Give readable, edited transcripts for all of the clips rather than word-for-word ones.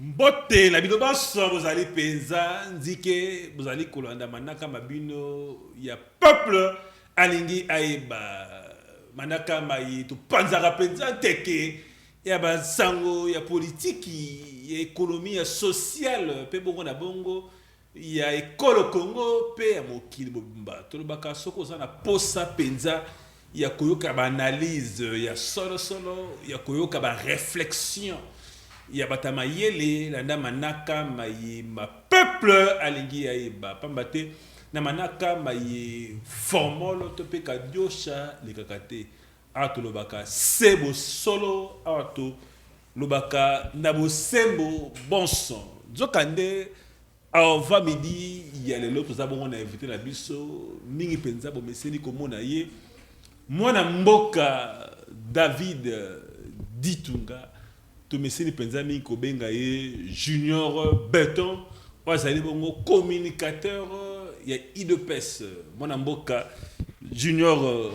Mbote na bino baso bozali penza nzike bozali kolanda manaka mabino ya peuple alingi aeba manaka mai to panzaka penza teke ya basango ya politiki ya ekonomi ya sociale pe bongo na bongo ya ekolo Congo pe ya mokili bobimba tolobaka soko za na posa penza ya koyoka ba analyse ya solo ya koyoka ba réflexion ya batama yele landa manaka mayi ma peuple alingi aeba pambate na manaka mayi formolo to pe kadiosha lekakate ato lobaka sebo solo ato lobaka nabo sembo bon son zokande avant midi ya lelo toza bongo na invité na biso mingi penza bo meseni komona ye mwana mboka David Ditunga to meseni penza mingi kobenga ye Junior Beton wazali bongo communicateur ya IDPS mwana mboka Junior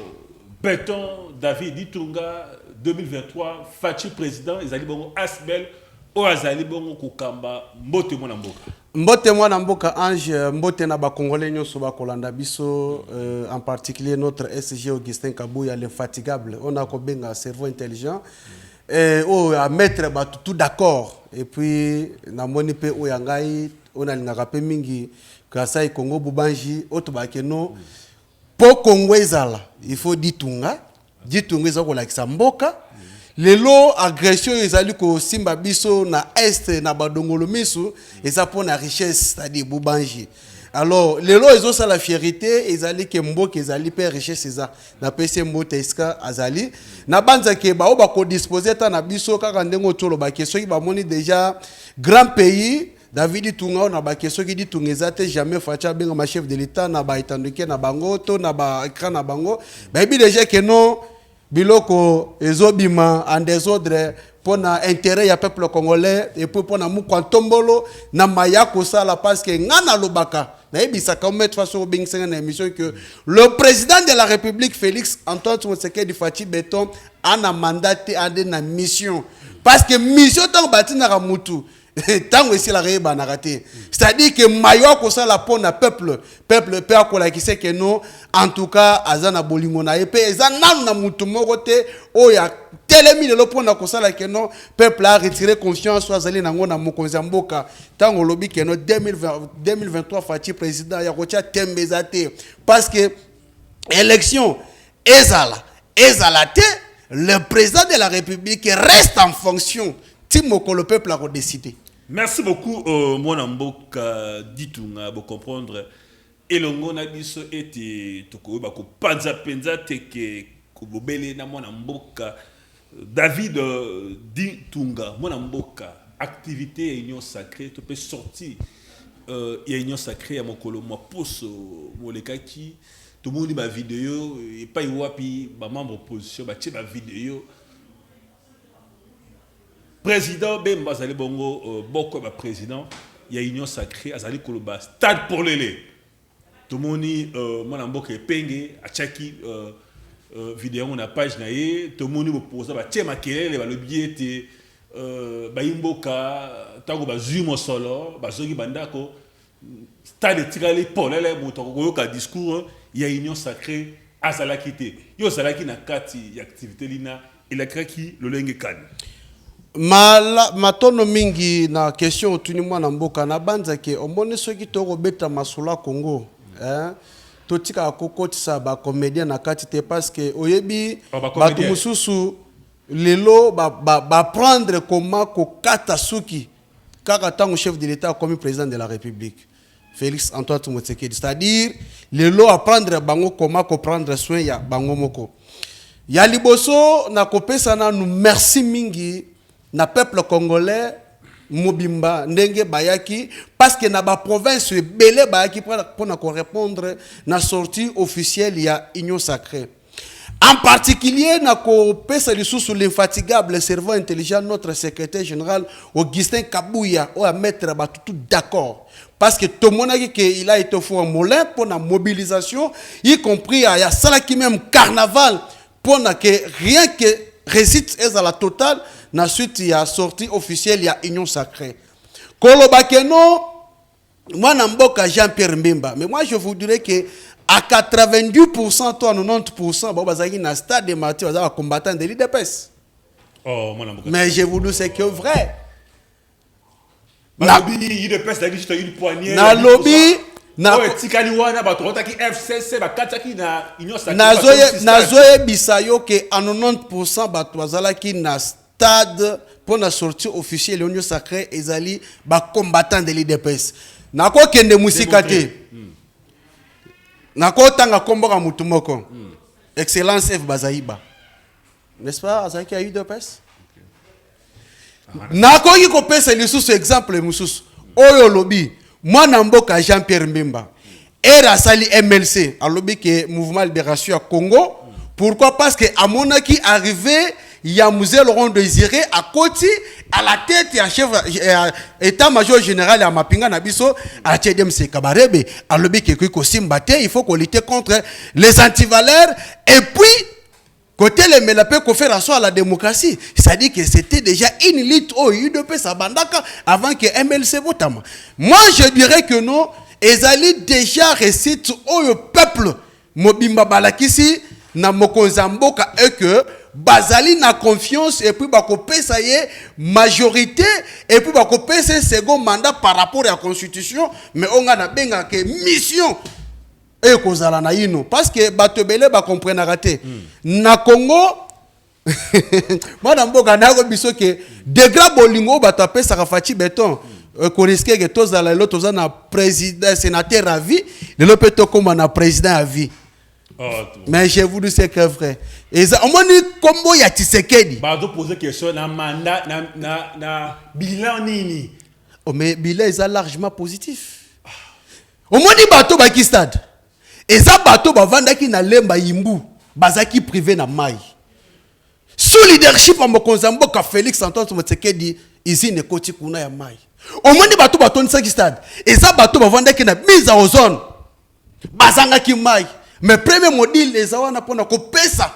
Beton David Ditunga 2023 Fachi président ezali bongo Asbel o azali bongo kokamba mbote mwana mboka Mbote mwana mboka Ange mbote na ba congolais nyoso ba kolanda biso en particulier notre SG Augustin Kabouya l'infatigable on a kobenga cerveau intelligent à mettre tout d'accord et puis na moni pe o yangai on a lingaka pe mingi kasai Congo bubanji otobakeno po Congo ezala il faut ditunga ezako lakisa mboka lelo agression ezali ko simba biso na est na badongolo misu eza pona richesse c'est-à-dire bubanji alors lelo ezo sa la fierté ezali ke mboka ezali pe richesse eza na pese mbote eska azali na banza ke ba oba ko disposer ta na biso kaka ndengo tolo ba question ki ba moni déjà grand pays David Tunga na ba question ki di tungeza te jamais facha benga ma chef de l'état na ba itanduke na bango to na ba ekran na bango ba bi déjà que non biloko ezobima en désordre pour na intérêt ya peuple congolais et pour na mukwantombolo na mayako sala parce que ngana lobaka na ebisa ka mettre façon bing senga na émission que le président de la République Félix Antoine Tshisekedi Fachi Beton a mandaté à na mission parce que mission tant batina ka mutu tant aussi la réba na raté c'est-à-dire que mayako sala pour na peuple pe akola ki sait que non en tout cas azana bolingo na epe ezana na mutu moko te oya telemi le pona ko sala que non peuple a retiré conscience azali nango na mokonzi mboka tango lobi que non 2023 Fachi président ya kocha tembezate parce que élection ezala te le président de la République reste en fonction timoko le peuple a décidé. Merci beaucoup mwana mboka Ditunga bo comprendre elongo na biso ete tokoba ko panza penza teke ko bobele na mwana mboka David Ditunga mwana mboka activité ya union sacrée to peut sortir ya union sacrée ya mokolo mwa poso molekaki to moni ba vidéo et pas wapi ba membre opposition ba tie ba vidéo président Bemba azali bongo boko ba président ya union sacrée azali koloba stade pour lele tout moni mwana mboka epenge achaki vidéo na page na ye tout moni bopoza ba tie makelele ba lobiete ba imboka tango ba zumo solo ba zogi bandako stade tirali pour lele moto koyoka discours ya union sacrée azala kité yo zalaki na kati ya activité lina elakaki lolenge kan matono mingi na question tuni mwana mboka na banza ke omone soki toko beta masula Congo totika kokotisa ba comédien na kati te parce que oyebi batu mususu lelo ba prendre comment ko kata suki kaka tango chef de l'état comme président de la République Félix Antoine Tshisekedi c'est-à-dire lelo à prendre bango comment ko prendre soin ya bango moko ya liboso na kopesa na nous merci mingi na peuple congolais mobimba ndenge bayaki parce que na ba province belé bayaki pour na répondre na sortie officielle ya union sacrée en particulier na ko pesa lisusu l'infatigable cerveau intelligent notre secrétaire général Augustin Kabouya o a mettre ba tout d'accord parce que tout le monde a dit qu'il a été fort molin pour la mobilisation y compris à ya salaki même carnaval pour na que rien que récite est à la totale. Na suite il y a sortie officielle il y a union sacrée Koloba Keno, moi, Namboka Jean-Pierre Mbemba. Mais moi, je vous dirais que à 92%, toi, 90%, bon, bazaki na stade de Mathieu, bazaki combattant de l'IDPS. Oh, moi, Namboka. Mais je vous dis, c'est que vrai. Na lobby, l'IDPS, t'as juste une poignée. Na lobby, na Tikaliwana, Batorotaki, FCC, Bakataki, na Union Sacrée. Nazoye Bisayo, que à 90%, bazalaki na stade pour la sortie officielle de l'Union Sacrée, ezali ba combattant de l'IDPS. Nako kende musikate. Nako tanga komboka mutumoko. Excellence F Bazaïba. N'est-ce pas, Azaki a eu l'IDPS? Nako yi kopesa lisusu exemple mususu. Oyo lobby, moi namboka Jean-Pierre Mbemba. Era sali MLC, a lobby que Mouvement Libération Congo. Pourquoi? Parce que à mon qui arrivé il y a Musée Laurent Désiré à côté, à la tête, il y a chef état-major général à Mapinga Nabiso, à TDMC Kabarebe, à l'obé qui est il faut qu'on lutte contre les antivaleurs. Et puis, côté les Melapé, qu'on fait asseoir à la démocratie. C'est-à-dire que c'était déjà une lutte au UDP Sabandaka avant que MLC votama. Moi, je dirais que non, Ezali déjà récite au peuple, Mobimba Balakisi, na Mokonzamboka, et que Bazali na confiance et puis bako pesa ye majorité et puis bako pesa second mandat par rapport à la constitution mais on a benga que mission et kozala na ino parce que bato belé ba comprendre raté na Congo madame boka na ko biso que degra bolingo bato pesa ka fati beton ko risquer que tozala l'autre tozana président sénateur à vie le lopeto comme na président à vie. Oh, mais je vous dis c'est que vrai. Et ça, on m'a dit combo ya Tshisekedi. Bah, de poser question na mandat na bilan nini. Oh mais bilan est largement positif. On m'a dit bateau ba ki stade. Et ça bateau ba vanda ki na lemba yimbu, bazaki privé na mai. Sous leadership en Mokonzambo ka Félix Antoine Tshisekedi, ici ne koti kuna ya mai. On m'a dit bateau bateau na stade. Et ça bateau ba vanda ki na mise en zone. Bazanga ki mai. Mais premier module les awana pona ko pesa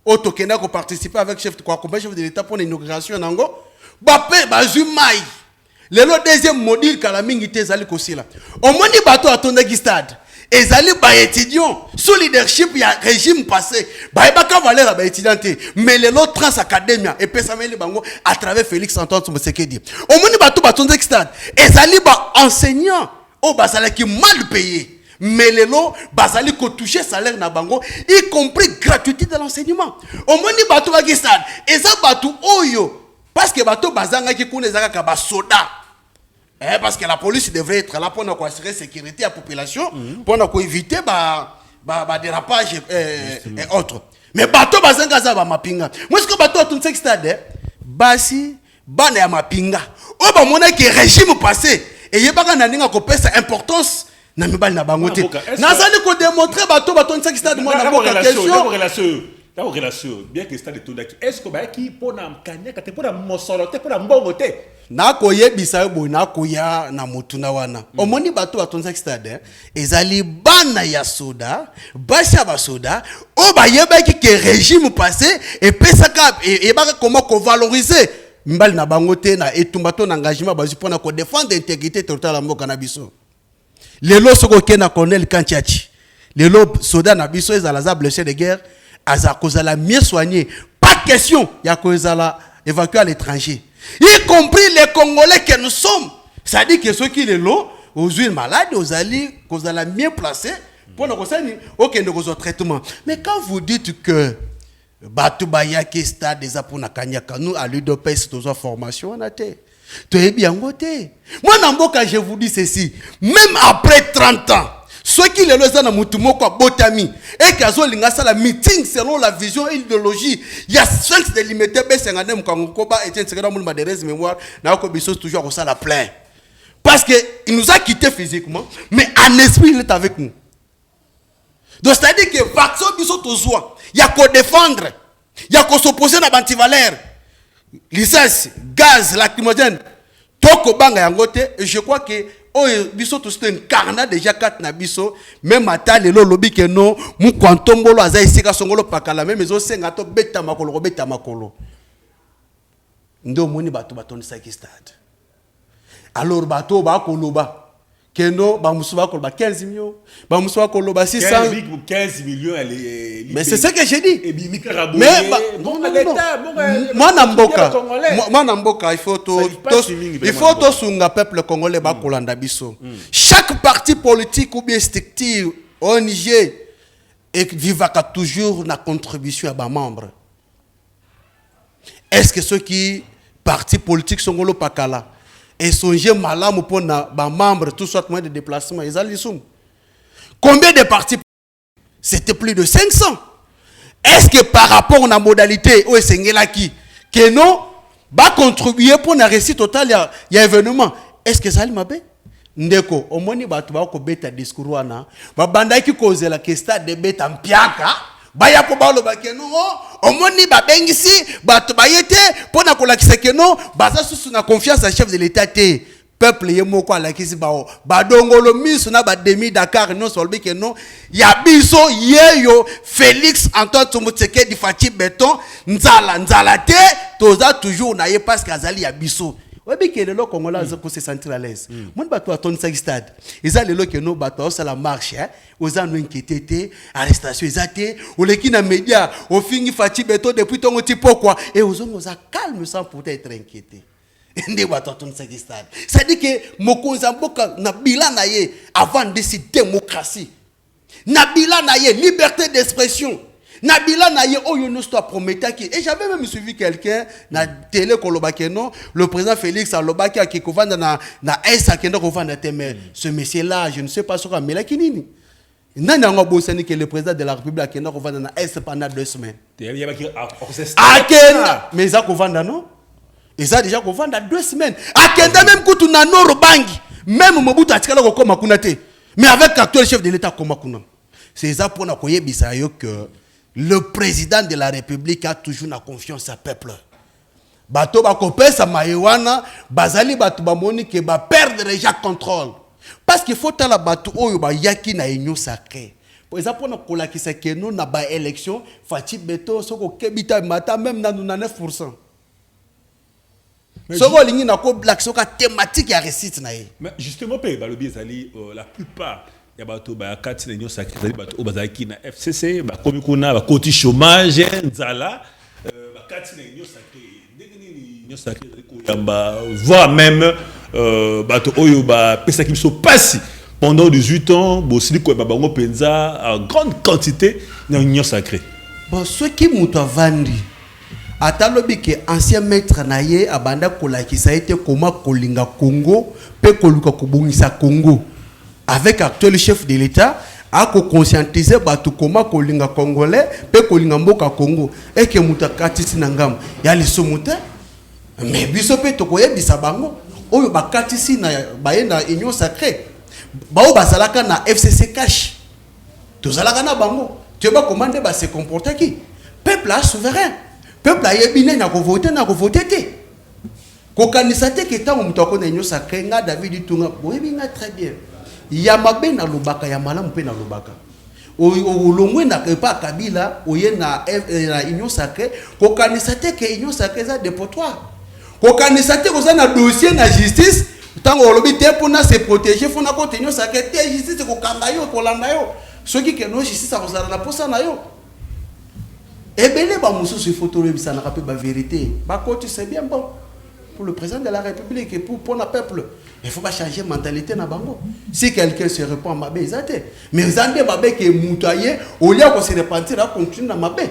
auto kena ko participer avec chef de l'état pour l'inauguration nango ba pe ba zumai le deuxième module kala mingi te zali kosila au moins ni bato atonda ki stade ezali ba étudiant sous leadership ya régime passé ba ka valeur ba étudiant mais le lot trans academia et pesa meli bango à travers Félix Antoine Tshisekedi au moins ni bato batonda ki stade ezali ba enseignant au basala qui mal payé. Mais les lots, basali ko toucher salaire na bango, y compris gratuité de l'enseignement. Au moins ni bateau ba stade, et ça bateau oyo, parce que bateau bazanga ki kune zaka ka ba soda. Parce que la police devrait être là pour nous assurer sécurité à la population, pour nous éviter dérapage et autres. Mais bateau bazanga za ba mapinga. Moi ce que bateau tout ce stade, basi bana ya mapinga. O ba mona ki régime passé et yebaka na ninga ko pesa importance. Na mibali na bangote nazali ko démontrer bato nsaki stade moi na boka question la relation bien que stade tout daki est-ce que ba ki pona mkanyaka te pona mosolo te pona mbongo te na ko yebisa yo boy na ko ya na mutuna wana omoni bato nsaki stade ezali bana ya soda basha ba soda o ba yebaki ke régime passé et pesaka et ba comment ko valoriser mbali na bangote na etumba to na engagement bazu pona ko défendre l'intégrité territoriale ya mboka na biso. Les lots sont na colonel Kantiachi. Les lots soldats na biso ezalaza blessé de guerre, aza kozala mieux soigné. Pas de question, ya kozala évacué à l'étranger. Y compris les Congolais que nous sommes. Ça dit que ceux qui les lots aux huiles malades, aux alliés, kozala mieux placés pour nous conseiller aucun de vos traitements. Mais quand vous dites que Batubaya qui stade des apona kanyaka nous à l'UDPS dans une formation on a été. Tu es bien côté. Moi, Namboka, je vous dis ceci. Même après 30 ans, ceux qui le laissent dans Moutumoko à Botami, et qui ont la meeting selon la vision et l'idéologie, il y a 5 de limiter Bessengane Mkangokoba et Tiensegada Moulma de Rez Mémoire, Naoko Bissos toujours au la plein. Parce qu'il nous a quittés physiquement, mais en esprit, il est avec nous. Donc, c'est-à-dire que vaccin Bissos au soin, il y a qu'à défendre, il y a qu'à s'opposer à l'antivalère. Licence, gaz, lacrymogène, toko banga yangote, et je crois que biso tout c'est un carnet déjà 4 na biso, même ata lelo lobi que non, mu kwantombolo aza isika songolo pakala même zo senga to beta makolo. Ndo moni bato baton sa ki stade. alors bato ba koloba keno ba musuba koloba 15 millions ba musuba koloba 600 15 millions elle mais c'est ce que j'ai dit et bimi karabou mais moi na mboka il faut to sunga peuple congolais ba kolanda biso chaque parti politique ou bien structure ONG et vivaka toujours na contribution à ba membres. Est-ce que ceux qui partis politiques sont ngolo pakala et songer malamu pour na ba membres tout soit moyen de déplacement ils allaient soum. Combien de partis? C'était plus de 500. Est-ce que par rapport à la modalité où est-ce qui que non va contribuer pour la réussite totale il y a événement? Est-ce que ça le mabé? Ndeko omoni batu ba ko beta discours wana ba bandaki kozela ke stade de beta mpiaka baya ko balo bakeno omoni ba bengisi batu bayete pona ko lakisa keno baza susu na confiance à chef de l'état te peuple yemoko alakisi bao badongolo miso na ba demi Dakar non solbi keno ya biso yeyo Félix Antoine Tshisekedi Fati Beton nzala te toza toujours na ye parce qu'azali ya biso. Oui, que le lot congolais pour se sentir à l'aise. Moi, bateau à ton stade. Ils ont le lot que nous bateaux ça la marche. Aux gens inquiétés, arrestation exacte. Ou les qui na média, au fini Fati Beton depuis ton petit pourquoi. Et aux gens nous a calme sans pour être inquiétés. Ndé bateau à ton stade. Ça dit que Mokonzamboka na bilan naie avant de cette démocratie. Na bilan naie liberté d'expression. Nabila na ye oyo no sto prometaki et j'avais même suivi quelqu'un na télé kolobakeno le président Félix alobaki akikovanda na esa kendo kovanda teme ce monsieur là je ne sais pas sur quoi mais là kinini nani ngo bosani que le président de la République kendo kovanda na esa pendant 2 semaines akenda mais ça kovanda non et ça déjà kovanda 2 semaines akenda même kutu na noro bangi même Mobutu atikala kokoma kuna te mais avec l'actuel chef de l'état koma kuna c'est ça pour na koyebisa yo que le président de la République a toujours la confiance à peuple. Bato ba kopesa mayewana bazali bato ba moni ke ba perdre déjà contrôle. Parce qu'il faut la bato oyo ba yaki na union sacrée. Pour exemple on a kolakisa ke no na ba élection Fati Beton soko kebita mata même na 9%. Soko lingi na ko black soka thématique ya réussite na ye. Mais justement pe ba lobi ezali la plupart ya bato ba kati na union sacrée ezali bato obazaki na FCC ba komi kuna ba koti chômage nzala ba kati na union sacrée ndenge union sacrée ko yamba voire même bato oyo ba pesa ki biso pasi pendant 18 ans bosili ko ba bango penza en grande quantité na union sacrée. Bon ceux qui muto vandi atalobi ke ancien maître na ye abanda kolakisa ete koma kolinga Congo pe koluka kobungisa Congo. Avec l'actuel chef de l'État, a conscientiser batu koma kolinga congolais, pe kolinga mboka Congo, et que muta katisi nangam. Ya li somuta, mais biso pe tokoye bisabango, oyo ba katisi na baye na union sacrée. Bao bazalaka na FCC cash. Tozalaka na bango. Tu vas commander ba se comporter qui? Peuple a souverain. Peuple a yebine na ko voter te. Ko kanisa te ke tango muta ko na union sacrée nga David Tunga, boyebi nga très bien. Yamabe na lubaka ya malamu pe na lubaka olongwe na pas Kabila oye na union sacrée ko kanisa te ke union sacrée za dépotoir ko kanisa te ko za na dossier na justice tango olobi te pona se protéger fona ko union sacrée te justice ko kanga yo ko landa yo soki ke no justice a kozala na posa na yo ebele ba mususu photo lebisa na pe ba vérité ba ko tu sais bien bon pour le président de la République et pour le peuple. Il ne faut pas changer de mentalité na bango. Si quelqu'un se répand à ma bé, mais vous avez mabé qui est moutaillé, au lieu de se repentir, à continuer à ma bé.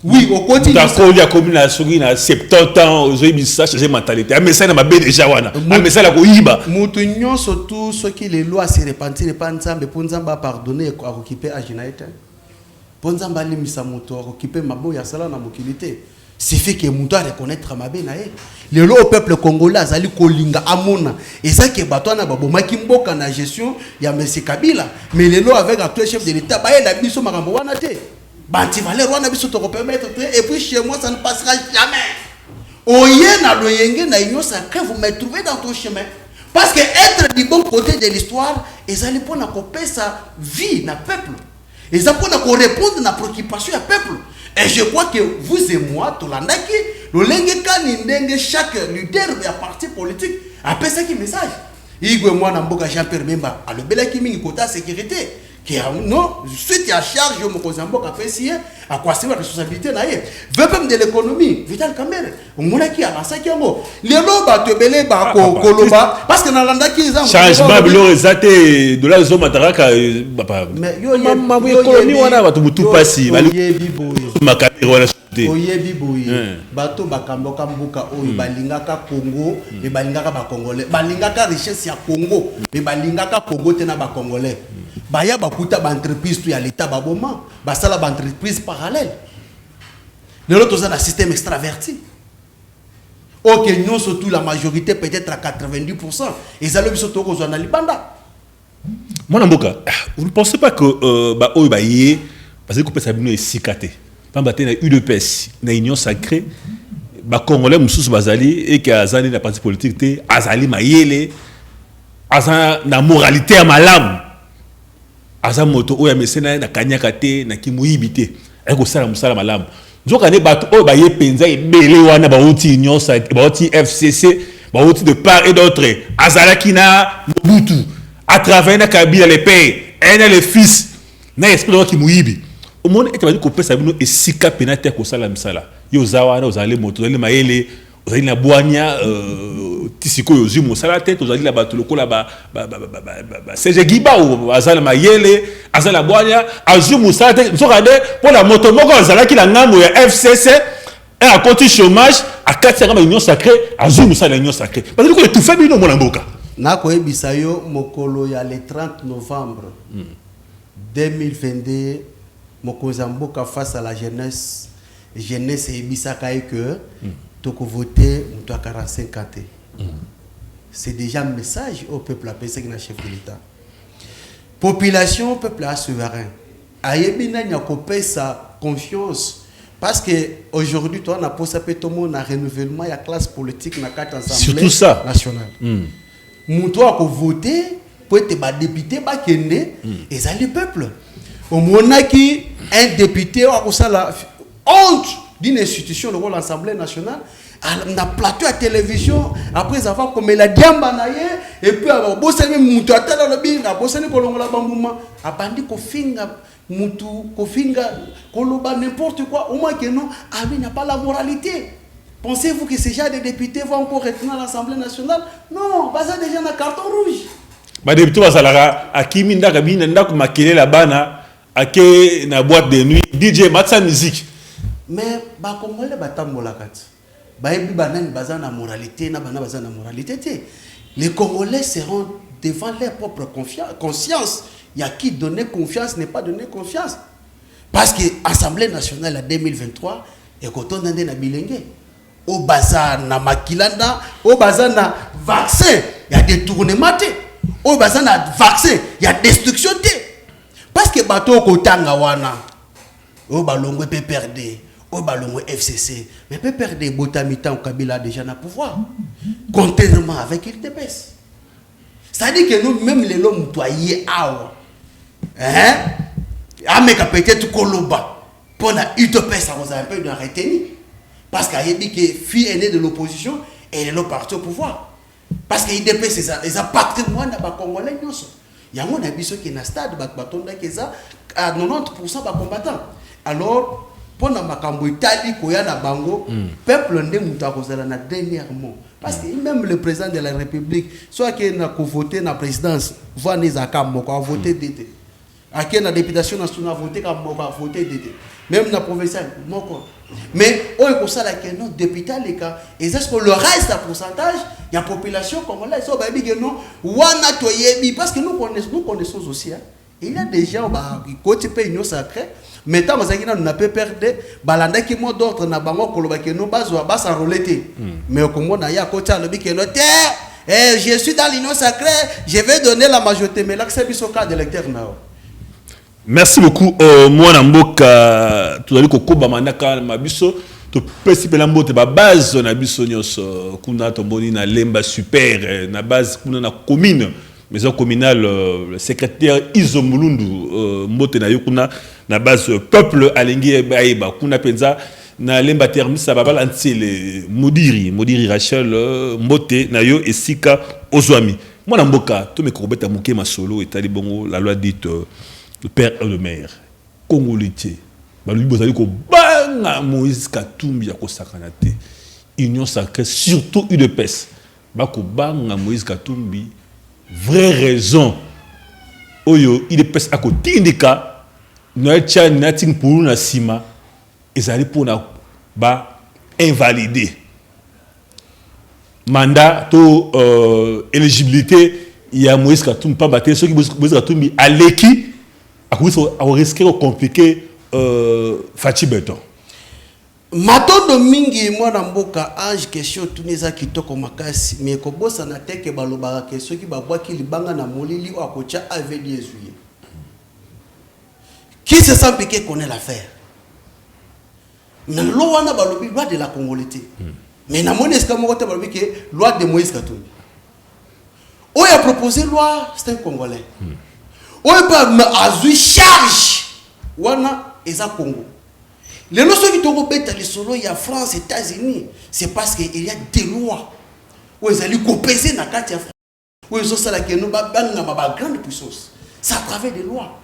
Oui, au quotidien. D'accord, il y a comme une souris à 70 ans, aux yeux, ça changer de mentalité. Mais ça n'a pas déjà wana. Mais ça la koyiba. Moutounion surtout ceux qui les lois se repentir, les pensants, mais pour nous pardonner à occuper à Jinaïta. Pour nous limisa moto à occuper ma bo ya sala na mokilité. Suffit que Mouto reconnaître ma benae. Le lot au peuple congolais azali kolinga amona. Et ça qui est batona baboma kimboka na gestion ya monsieur Kabila. Mais le lot avec l'actuel chef de l'État, bah il a biso makambo wana te. Banti valeur wana biso to permettre et puis chez moi ça ne passera jamais. Oye na loyenge na union sacrée vous me trouvez dans ton chemin. Parce que être du bon côté de l'histoire, ils allaient pour na couper sa vie na peuple. Ils allaient pour na répondre na préoccupation à peuple. Et je crois que vous et moi, tout l'andaki, le lenge kanindenge chaque leader de parti politique après ça qui message igwe mwana mboka Jean-Pierre Bemba alobelaki mingi kota sécurité qui non suite à charge yo mokoza mboka pesier à quoi c'est la responsabilité na ye veut de l'économie Vital Kamerhe omona ki alansaki yango lelo bato ebele ba koloba parce que na landaki ils ont changement bilo ezate de la zone mataraka papa mais yo économie wana bato mutu pasi yebi boye makabiri wana oyebi boye bato bakamboka mbuka oyo balingaka Congo mais balingaka ba Congolais balingaka richesse ya Congo mais balingaka Congo te na ba Congolais baya bakuta ba entreprise ya l'état baboma basala ba entreprise parallèle l'autre ça un système extraverti OK non surtout la majorité peut-être à 90% et ça le biso to ko zona libanda Mwana mboka vous ne pensez pas que ba oyo ba yé parce que peut ça bino esikaté pamba na UDPS na union sacrée ba congolais mususu bazali et que azali na parti politique te azali mayele azana na moralité ya malamu aza moto oya mesena na kanyaka te na kimuyibite eko sala musala malamu nzoka ne bato oyo ba ye penza ebele wana ba uti union sacrée ba uti FCC ba uti de part et d'autre azalaki na Mobutu à travers na Kabila le père et le fils na esprit de kimuyibi au monde était pas dit qu'on peut savoir et si capénateur ko sala misala yo zawana ozali moto ozali mayele ozali na boania tisiko yo zumo sala tête ozali la bato lokola ba CG Giba ou azala mayele azala boania azumo sala tête so regardez pour la moto moko azala ki la ngambo ya FCC et à côté chômage à 4 union sacrée azumo sala union sacrée parce que tout fait bino mona mboka na ko ebisa yo mokolo ya le 30 novembre 2022 Mokozamboka face à la jeunesse et Bissaka et que toko voter muto 45 ans. C'est déjà un message au peuple à penser que chef de l'État. Population peuple à souverain. Ayebina n'y a coupé sa confiance parce que aujourd'hui toi n'a pas sapé tout le monde na renouvellement ya classe politique na carte assemblée nationale. Muto a voter pour être député ba kende et ça le peuple. Au monaki un député a la honte d'une institution de l'Assemblée nationale na plateau à télévision après avoir comme la diamba na ye et puis avoir bossé même mutu atala le binga bossé ko longola bambuma abandi ko finga mutu ko finga koloba n'importe quoi au moins que non il n'a pas la moralité. Pensez-vous que ces gens de députés vont encore retourner à l'Assemblée nationale? Non, ça déjà un carton rouge. Ba député basalara akimi ndaka bina ndako makele la bana ake na boîte de nuit DJ Matsa musique mais ba congolais batambola kati ba ebi banani bazana moralité na bana bazana moralité te les congolais seront devant leur propre conscience il y a qui donner confiance n'est pas donner confiance parce que Assemblée nationale en 2023 et quand on na bilenge au bazar na makilanda au bazar na vaccin il y a détournement te au bazar na vaccin il y a destruction te. Parce que bateau kotanga wana o balongwe PPRD o balongwe FCC mais PPRD botamitan Kabila déjà na pouvoir contrairement avec il dépêche ça dit que nous même les hommes toyé awa hein ameka peut-être koloba pour na utopie ça vous a un peu d'arrêter parce qu'il a dit que fille aînée de l'opposition et elle est parti au pouvoir parce qu'il dépêche c'est ça les patrimoine na congolais nyonso. Il y a un abisso qui est dans le stade, à 90% de combattants. Alors, pour la Makambo Italie, Bango, peuple ne m'a pas dernièrement. Parce que même le président de la République, soit qu'il a voté dans la présidence, voit les accords, a voté d'été. À qui la députation nationale a voté, a voté d'été. Même dans la provinciale, mais on est ça la question député les cas et est-ce que le reste à pourcentage il y a population comme là ça va dire que non wana toyebi parce que nous connaissons aussi il y a des gens qui côté pays union sacrée mais tant que nous n'a pas perdu balanda qui mot d'ordre na bango koloba que non bazwa basa roleté mais comme on a ya côté le que non je suis dans l'union sacrée je vais donner la majorité mais là c'est biso cas d'électeur nao. Merci beaucoup mwana mboka tuzali kokoba manaka mabiso to pesipela mbote ba base na biso nyonso kuna tomboni na lemba super na base kuna na commune maison communale le secrétaire Izo Mulundu mbote na yo kuna na base peuple alingi ba kuna penza na lemba terme ça va balancer le modiri Rachel Mbote na yo esika ozwami mwana mboka to me kobeta muke masolo etali bongo la loi dite le père et le maire congolais balubi bozali ko banga Moïse Katumbi ya kosakana te union sacrée surtout UDPS bako banga Moïse Katumbi vraie raison oyo UDPS akotindika na tcha nating pour na sima ezali pona ba invalidé mandat to éligibilité ya Moïse Katumbi pas battre ceux qui Moïse Katumbi aleki akuso a risquer de compliquer Fati Beton matondo mingi mwana mboka ange question tuneza kitoko makasi mais ko bossa na teke baloba question ki babwaki libanga na molili o akocha avec les juillet qui se sent piqué connaît l'affaire mais loi wana balobi loi de la congolité mais na moni eska moko te balobi ke loi de Moïse Katumbi o a proposé loi c'est un congolais o a azui charge wana eza Congo. Les lois qui ont été les solos, il y a France, États-Unis, c'est parce qu'il y a des lois où ils allaient copier dans la carte de France, où ils ont ça qui nous une grande puissance. C'est à travers des lois.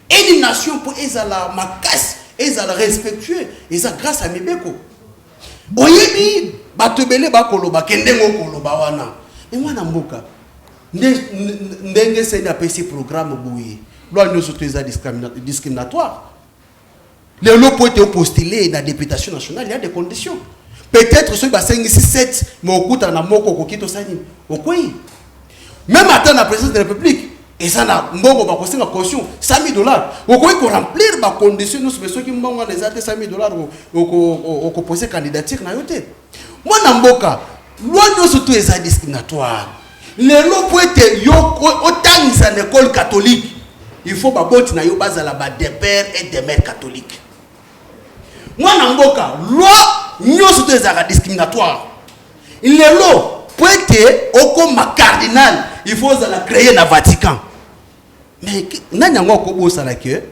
Et les nations pour ils allaient ma casse, ils allaient respectueux, ils allaient grâce à Mibeko. Oyebi batubele bakoloba kendengo koloba wana. Mais moi na mboka ndenge c'est na PC programme boui. Loi nous surtout discriminatoire. Les lois pour être postulés dans la députation nationale, il y a des conditions. Peut-être ceux qui ont 7, mais au coup, on a moko kokito sani. Okoi. Même attendre la présidence de la République, et ça n'a moko ba caution $100,000. Okoi ko remplir ba condition nous ceux qui mbonga les até $100,000 au poser candidature na yote. Moi na mboka, loi nous surtout est discriminatoire. Les lois pour être yo autant dans l'école catholique, il faut ba boti na yo bazala ba des pères et des mères catholiques. Moi, Namboka, loi, nous sommes des discriminatoires. Les lois, pour être au cardinal, il faut la créer dans le Vatican. Mais, nous avons que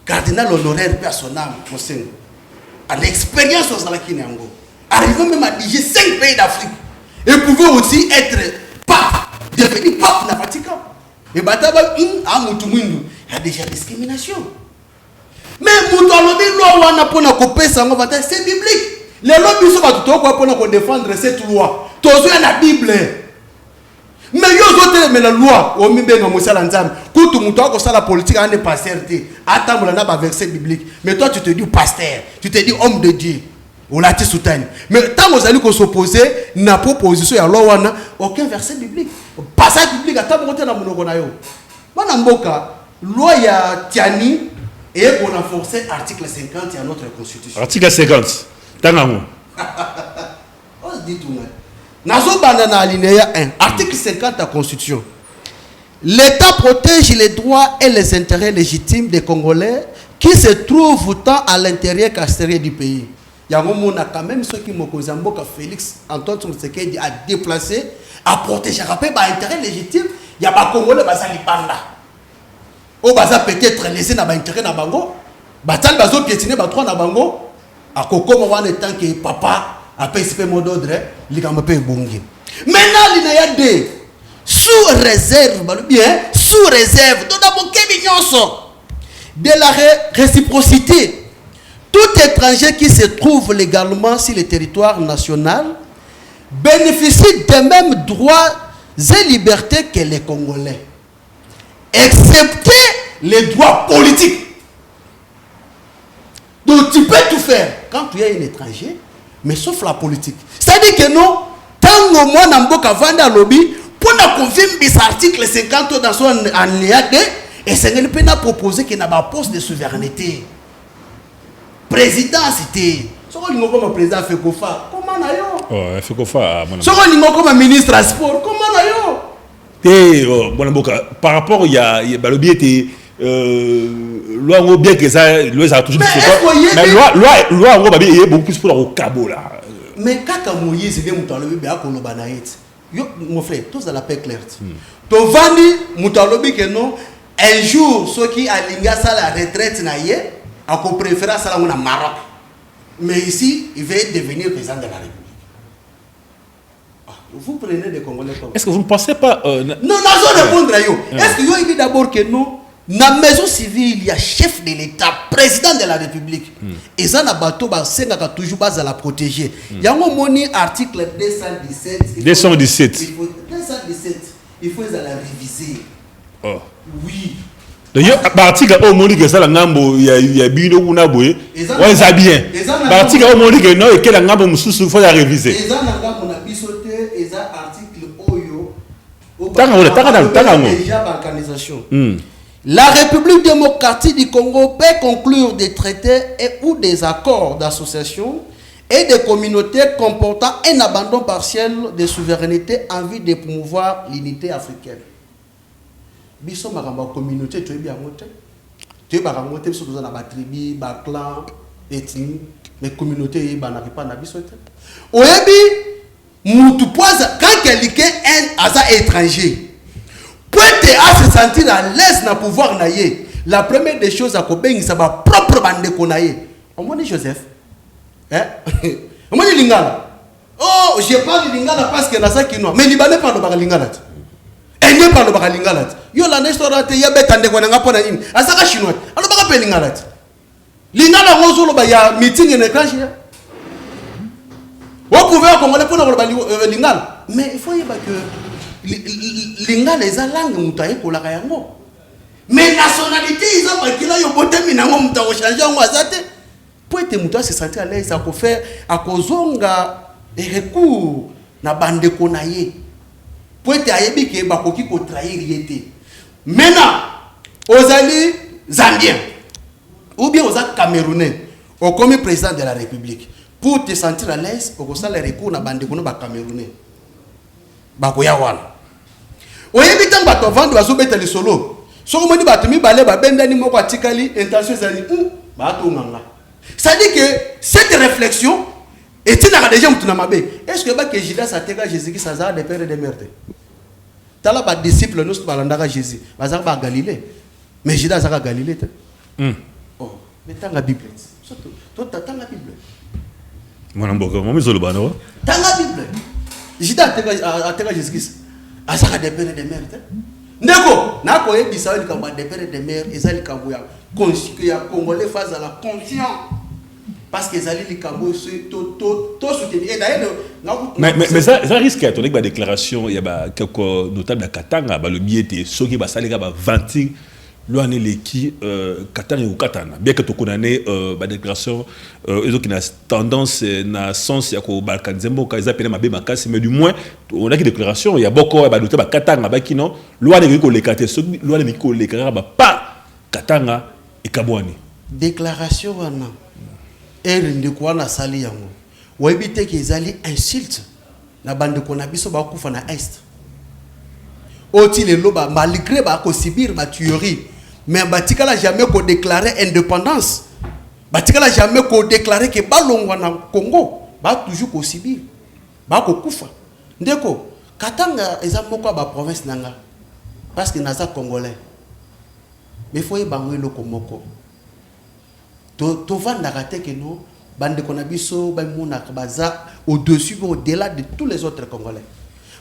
cardinal honoraire personnel, à l'expérience de la Kinango, arrivant même à diriger 5 pays d'Afrique, et pouvait aussi être pape, devenir pape dans le Vatican. Et Bataba, il y a déjà discrimination. Mais c'est biblique. Les lois pour défendre cette loi. Tous la Bible. Mais il y a la loi. La politique n'est pas certaine. Attends, on a verset biblique. Mais toi, tu te dis pasteur. Tu te dis homme de Dieu. Mais tant que vous allez s'opposer, na proposition à la loi, aucun verset biblique. Passage biblique, attends, on a mon loi ya Tiani. Et pour renforcer l'article 50 de notre constitution. Article 50. Tangamo. On se dit tout le monde. Nazo bandana alinéa 1. Article 50 de la constitution. L'État protège les droits et les intérêts légitimes des Congolais qui se trouvent tant à l'intérieur qu'à l'extérieur du pays. Il y a quand même ceux qui m'ont causé Félix Antoine Tshisekedi a déplacé, à protéger l'intérêt légitime. Il y a des Congolais qui sont là. O baza peut-être laisser na ba intérêt na bango batal bazo piétiner ba trois na bango akokoma wana tant que papa a payé mot d'ordre likambo pe bongi maintenant linaya de sous réserve bien sous réserve donc d'abord de la réciprocité tout étranger qui se trouve légalement sur le territoire national bénéficie des mêmes droits et libertés que les Congolais excepté les droits politiques. Donc tu peux tout faire quand tu es un étranger, mais sauf la politique. C'est-à-dire que non, tant au moins Namboka Vanda Lobby, pour la confirmer cet article 50 dans son alinéa 2, et c'est ne peut pas proposer qu'il n'y a pas de poste de souveraineté. Président cité. Soko lingo comme président Fekofa, comment na yo? Oh, Fekofa, mon ami. Soko lingo comme ministre à sport, comment na yo? Par rapport il y a balobi était loi bien que ça loi a toujours mais loi est beaucoup plus pour le cabo là mais quand Moïse vient mutalobi be akoloba na yet yo mon frère tous à la paix claire to vandi mutalobi que non un jour ceux qui alinga ça la retraite na yé à préférer ça au Maroc. Mais ici, il veut devenir président de la République. Vous prenez des Congolais comme... Est-ce que vous ne pensez pas... Non, je répondre à vous. Est-ce que vous dit d'abord que non, dans la maison civile, il y a chef de l'État, président de la République. Et ça, na bateau, c'est toujours base à la protéger. Il y a un moni article 217. 217. 217. Il faut la réviser. Oh. Oui. D'ailleurs, l'article au monde que ça la ngambo il y a bino kuna boye. Ouais, ça bien. L'article au monde que non et que la ngambo mususu faut la réviser. La République démocratique du Congo peut conclure des traités et ou des accords d'association et des communautés comportant un abandon partiel de souveraineté en vue de promouvoir l'unité africaine. Biso maramba communauté tu es bien monté. Tu es barangoté biso dans la tribu, ba clan, ethnie, mais communauté ba na pas na biso te. Oyebi mutu poza quand quelqu'un est un étranger. Pour te se sentir à l'aise dans pouvoir naïe. La première des choses à Kobeng ça va propre bande konaïe. On m'a dit Joseph. Hein? On m'a dit Lingala. Oh, je parle de Lingala parce que na ça qui noir. Mais Libanais parle de Lingala. Et ne parle de Lingala. Yo la restaurant ya betande ko nga pona in. Asaka chinois. Alors ba pe Lingala. Lingala ngozolo ba ya meeting en écran ya. Vous pouvez congolais pour le Lingala. Mais il faut y que Lingala les langues mutaye ko la yango. Mais nationalité ils ont pas kila yo botemi nango mutako changer ngo azate. Pour être muta se sentir à l'aise à ko faire à kozonga et recours na bande ko na ye. Pour être ayebi ke ba koki ko trahir yete. Maintenant aux alliés zambiens ou bien aux camerounais au comme président de la République pour te sentir à l'aise au ça les recours na bande ko no ba camerounais. Ba ko ya wana. Oyebi tant bato vendre bazo beta le solo. Soko moni bato mi balé ba bendani moko atikali intention zali bato nganga. Ça dit que cette réflexion est une déjà mutuna mabe. Est-ce que ba que Judas ateka Jésus qui ça de père et de mère. Tala ba disciple nous balandaka Jésus. Bazar ba Galilée. Mais Judas a Galilée. Oh, mais tanga Bible. Surtout toi tanga Bible. Mon mboka mo mizolo bana. Tanga Bible. Judas ateka Jésus. Azaka de père et de mère. Ndeko, nako ebisa li kamba de père et de mère, ezali kambo ya conscience ya congolais face à la conscience. Parce que ezali li kambo to soutenir. Et d'ailleurs mais ça risque à ton déclaration, il y a quelques notables de Katanga, le biété, ceux qui va saler va vantir l'année les qui Katanga ou Katana. Bien que tu connais la déclaration ils ont une tendance na sens ya ko Balkan Zembo quand ils appellent ma makasi mais du moins on a une déclaration il y a beaucoup ba notables Katanga ba qui non loi ne ko les katé ceux loi ne ko les ba pas Katanga et Kabwani. Déclaration wana erinde ko na sali yango. Webite ke ezali insulte na bande ko na biso ba kufa na est. Oti le loba malgré ba ko subir ba tuerie mais batikala jamais ko déclarer indépendance. Batikala jamais ko déclarer que balongwa na Congo ba toujours ko subir ba ko kufa. Ndeko Katanga eza moko ba province nanga parce que naza congolais. Mais faut y bango loko moko. To vanda raté que non bande ko na biso ba mona baza au-dessus au-delà de tous les autres congolais.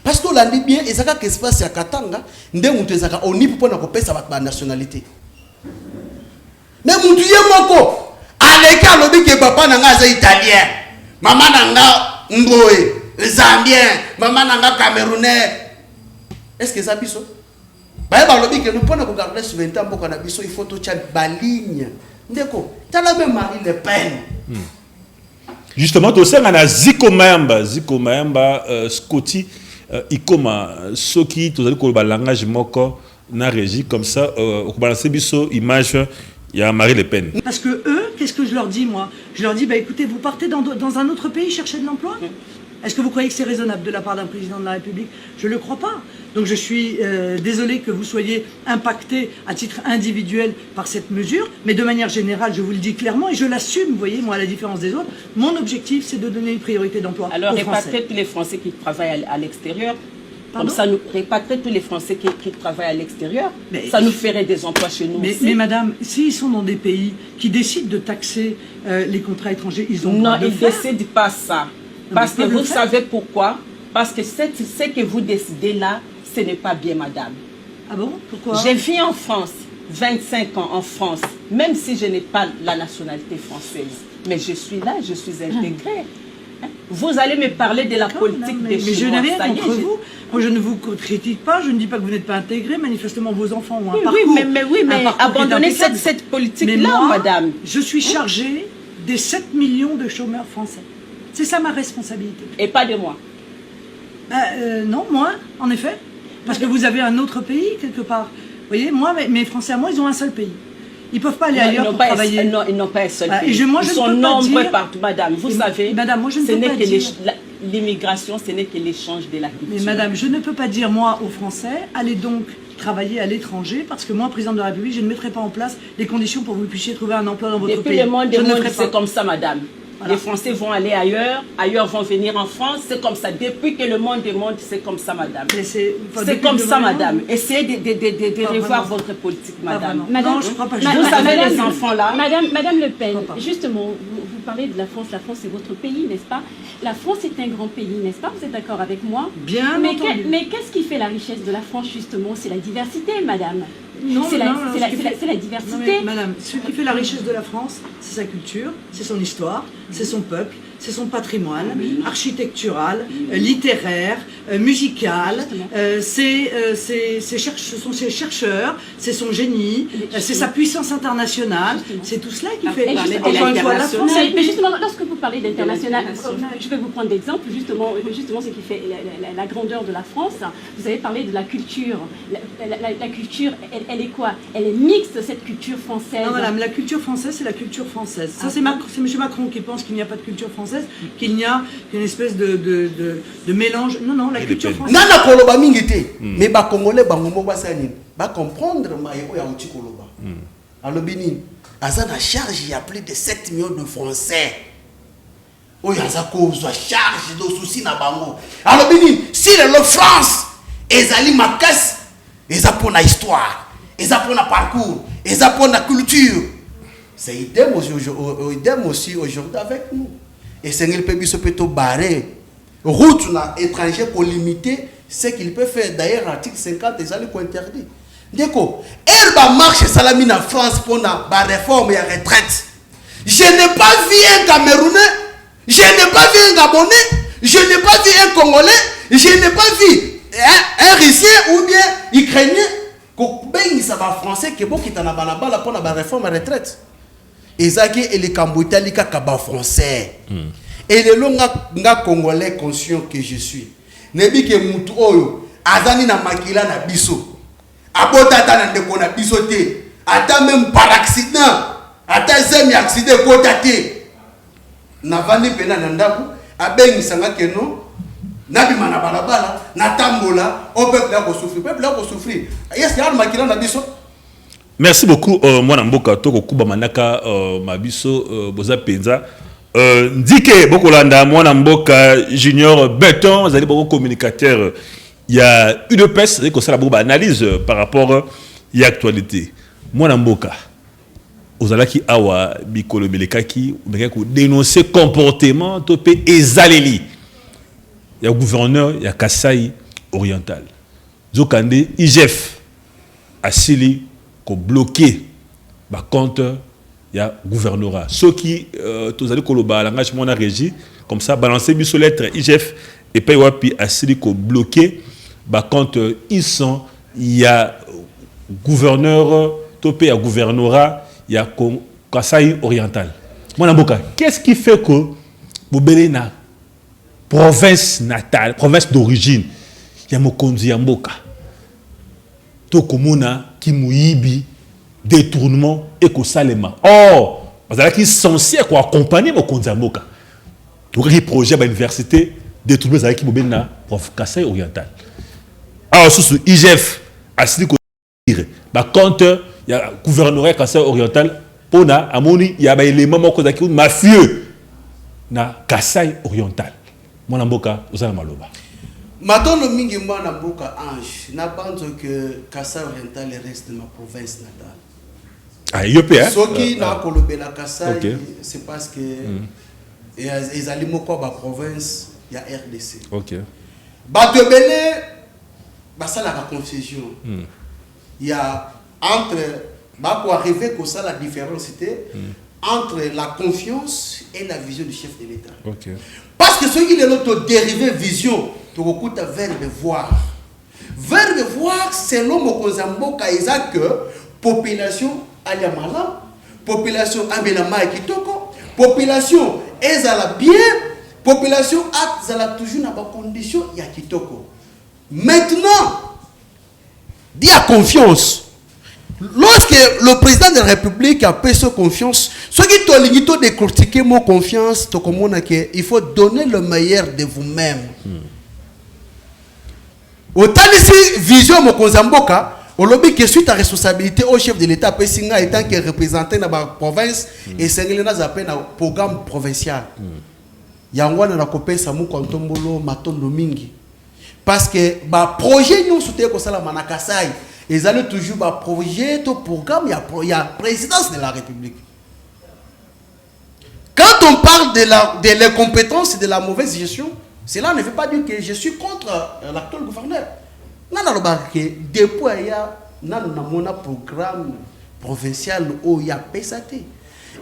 Parce que l'on dit bien, et ça qui se passe à Katanga, on n'y peut pas couper sa nationalité. Mais mon Dieu, moko, à l'écart, on dit que papa n'a italien, maman n'a ngoé, zambien, maman n'a camerounais. Est-ce que ça biso? Bah, on dit que nous pouvons garder sur 20 ans pour qu'on a biso, il faut tout ça baligne. Ndeko, tu as la même Marie Le Pen. Justement, tu sais, on a Zico Mayamba, Scotty. Ikoma ceux qui tout à l'heure langage moko na régie comme ça au balancer biso image il y a Marie Le Pen. Parce que eux, qu'est-ce que je leur dis moi? Je leur dis bah écoutez, vous partez dans un autre pays chercher de l'emploi. Est-ce que vous croyez que c'est raisonnable de la part d'un président de la République? Je ne le crois pas. Donc je suis désolé que vous soyez impacté à titre individuel par cette mesure, mais de manière générale, je vous le dis clairement et je l'assume, vous voyez, moi à la différence des autres, mon objectif c'est de donner une priorité d'emploi alors aux Français. Peut-être les Français qui travaillent à l'extérieur. Pardon? Comme ça, nous répatrier tous les Français qui travaillent à l'extérieur. Ça nous ferait des emplois chez nous aussi. Mais madame, s'ils sont dans des pays qui décident de taxer les contrats étrangers, ils ont Non, le droit de ils le faire. ne décident pas ça. Parce que vous savez pourquoi? Parce que ce que vous décidez là, ce n'est pas bien, madame. Ah bon? Pourquoi? J'ai vécu en France, 25 ans en France, même si je n'ai pas la nationalité française. Mais je suis là, je suis intégrée. Vous allez me parler de la politique des Chinois. Mais je n'ai rien Ça y est, contre vous. Moi, je ne vous critique pas, je ne dis pas que vous n'êtes pas intégré. Manifestement, vos enfants ont un parcours. Oui, mais abandonnez cette politique-là, madame. Je suis chargée des 7 millions de chômeurs français. C'est ça ma responsabilité. Et pas de moi. Non, moi, en effet. Parce que vous avez un autre pays, quelque part. Vous voyez, moi, mes Français à moi, ils ont un seul pays. Ils ne peuvent pas aller ailleurs pour travailler. Non, ils n'ont pas un seul pays. Ils sont nombreux partout, madame. Vous savez, madame, moi, je ne peux pas dire... l'immigration, ce n'est que l'échange de la culture. Mais madame, je ne peux pas dire, moi, aux Français, allez donc travailler à l'étranger, parce que moi, président de la République, je ne mettrai pas en place les conditions pour que vous puissiez trouver un emploi dans votre pays. Depuis le monde, c'est comme ça, madame. Voilà. Les Français vont aller ailleurs, ailleurs vont venir en France, c'est comme ça. Depuis que le monde est monde, c'est comme ça, madame. C'est comme ça, madame. Essayez de revoir votre politique, madame. Madame, non, je crois pas. Vous savez, les enfants là. Madame Le Pen, justement, vous parlez de la France c'est votre pays, n'est-ce pas? La France est un grand pays, n'est-ce pas? Vous êtes d'accord avec moi? Bien entendu. Mais qu'est-ce qui fait la richesse de la France, justement? C'est la diversité, madame. Non, c'est la diversité. Non, mais, madame, ce qui fait la richesse de la France, c'est sa culture, c'est son histoire, c'est son peuple, c'est son patrimoine architectural, littéraire, musical, ce sont ses chercheurs, c'est son génie, c'est sa puissance internationale, c'est tout cela qui fait encore une fois la France. Mais justement, lorsque vous parlez d'international, je vais vous prendre d'exemple, justement ce qui fait la grandeur de la France. Vous avez parlé de la culture. La culture, elle est quoi? Elle est mixte, cette culture française. Non, madame, la culture française, c'est la culture française. Ça, c'est M. Macron qui pense qu'il n'y a pas de culture française, qu'il n'y a qu'une espèce de mélange. Non, la culture française. Nana koloba mingité, mais ba congolais ba ngombo ba sani, ba comprendre ma yeko ya uti koloba. Alors bini, azana charge il y a plus de 7 millions de Français. Oh yaza cause charge de souci na bango. Alors bini, si le France ezali makasi, eza pour la histoire, eza pour la parcours, eza pour la culture. C'est idem aussi aujourd'hui avec nous. Et c'est un peu plutôt barré. Route na étranger pour limiter ce qu'il peut faire. D'ailleurs, l'article 50 des alliés interdit. Déco, elle va marcher salamine en France pour la réforme et la retraite. Je n'ai pas vu un Camerounais, je n'ai pas vu un Gabonais, je n'ai pas vu un Congolais, je n'ai pas vu un Russien ou bien Ukrainien. Qui ça va français qui est bon qui t'en a balabala pour la réforme et la retraite. Ezaki et les Cambodgiens li kaba français. Et le nga congolais conscient que je suis. Nebi ke mutu oyo azani na makila na biso. Abotata na ndeko na biso te. Ata même par accident, ata zemi accident kotate. Na vandi pena na ndaku abengi sanga keno nabi mana balabala na tambola au peuple la ko souffrir. Yes, ya makila na biso. Merci beaucoup, Mwana Mboka, Toko Kuba Manaka, Mabiso, Boza Penza. Ndike, Bokolanda, Mwana Mboka, Junior, Béton, vous allez beaucoup communicateur. Il y a une peste, c'est que ça la analyse par rapport à l'actualité. Mwana Mboka, vous allez qui awa, Bikolo Melekaki, vous dénoncer comportement, topé et zaleli. Il y a gouverneur, il y a Kasaï Oriental. Zokande, IGF, Asili, bloqué par compte il y a gouvernorat ceux qui tous allez koloba l'engagement na régie comme ça balancer biso lettre IGF et puis wapi asili ko bloqué par compte ils sont il y a gouverneur topé à gouvernorat il y a Kasaï Oriental. Mwana Mboka, qu'est-ce qui fait que Bobelena province natale province d'origine il y a Mokonzi ya Mboka to komona qui mouibi détournement et ko salema. Or, vous allez qui censé quoi accompagner mon Konzamboka. Donc il projet à l'université détournement avec qui mobena prof Kasaï Oriental. Alors sous IGF assis ko dire. Par contre, il y a gouvernorat Kasaï Oriental pour na amoni il y a ba élément moko zaki mafieux na Kasaï Oriental. Mwana Mboka osala maloba. Maintenant, mingi mwana mboka Ange, na pense que Kassai Oriental reste de ma province natale. Ah, yopé, hein? Ce qui n'a kolobela Kassai, c'est parce que ils allaient quoi ba province, il y a RDC. Ok. Batebele, bah ça la confusion. Il y a entre, bah pour arriver que ça la différence c'était entre la confiance et la vision du chef de l'État. Ok. Parce que ce qui est l'autre dérivé vision, tu recoutes vers le voir. Vers le voir, c'est l'homme au Kozamboka, il a que population aliamala, population amelama et kitoko, population ezala bien, population a toujours dans des conditions ya kitoko. Maintenant, dis à confiance. Lorsque le président de la République a payé sa confiance, ce qui t'a limité de critiquer mon confiance, il faut donner le meilleur de vous-même. Autant de vision mon Kozamboka, au lobby que suite à responsabilité au chef de l'État, Pessinga étant que représenté dans la province et Sengelena appelle un programme provincial. Yangwana na kopé samu kontombolo matondo mingi. Parce que bah projet nous soutien comme ça la Manakasai. Ils allaient toujours bah projet au programme il y a présidence de la République. Quand on parle de l'incompétence et de la mauvaise gestion, cela ne veut pas dire que je suis contre l'actuel gouverneur. Non, non, depuis il y a un programme provincial où il y a PSAT.